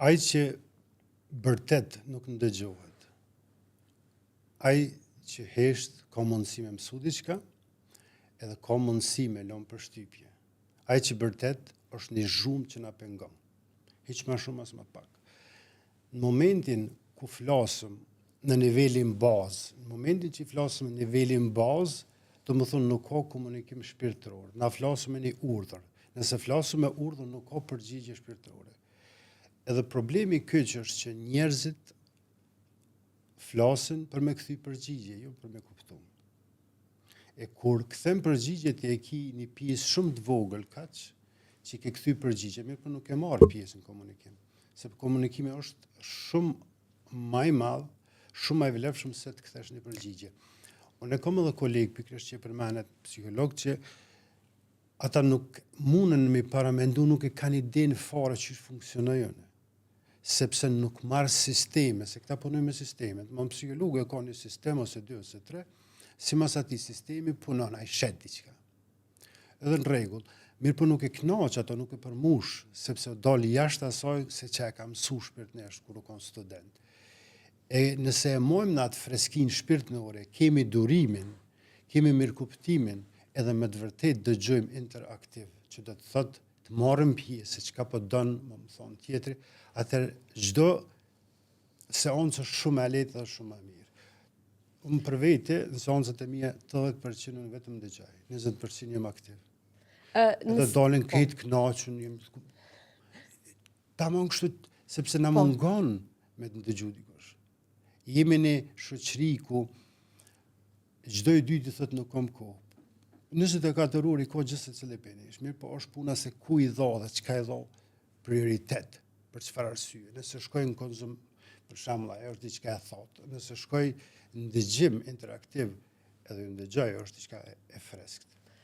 Ai që bërtet nuk ndëgjohet. Ai që hesht ka mundësi me mësu diçka, edhe ka mundësi me lënë përshtypje. Ai që bërtet është një zhumë që na pengon. Hiç më shumë as më pak. Në momentin ku flasëm në nivelin bazë, në momentin që flasëm në nivelin bazë, do më thonë nuk ka komunikim shpirtëror. Na flasëm me një urdhër. Nëse flasëm me urdhër, nuk ka përgjigje shpirtërore. Edhe problemi kyç është që njerëzit flasin për me kthy përgjigje, jo për me kuptu. E kur kthem përgjigjet e ki një pjesë shumë të vogël kaq, që ke kthy përgjigje, mirë për nuk e marr pjesë në komunikim. Sepse komunikimi është shumë më i madh, shumë më i vlefshëm se të kthesh një përgjigje. Unë kam edhe kolegë pikërisht që përmendet psikolog që ata nuk mundën me paramendu, nuk e kanë idenë fare që funksionojnë. Sepse nuk marr sisteme, se këta punojnë me sistemet. Më psikologu e ka një sistem ose 2 ose 3, simas atij sistemi punon, ai shet diçka. Edhe në rregull, mirë po nuk e kënaq ato, nuk e përmush, sepse dali jashtë asaj se çka e ka mësuar shpirtërisht kur u kon student. E nëse e mojmë në atë freskin shpirtënore, kemi durimin, kemi mirëkuptimin, edhe me të vërtet dëgjojmë interaktiv, që do të thotë të marrim pjesë, se çka po don, më thon tjetri, atëherë çdo seancë është shumë e lehtë dhe shumë e mirë. Unë për vete, në seancat e mia 80% unë vetëm dëgjoj, 20% jam aktiv. Edhe dalin këtë kënaqur, tamam kështu, sepse na mungon me të dëgjuar dikush. Jemi në shoqëri ku çdo i dyti thotë nuk kam kohë. 24 orë i ka gjithë secili penish, mirë, po është puna se ku i dha dhe çka i dha prioritet, për çfarë arsye. Nëse shkoj në konzum, për shembull, ajo është diçka e thotë. Nëse shkoj në dëgjim interaktiv, edhe në dëgjoj është diçka e freskët.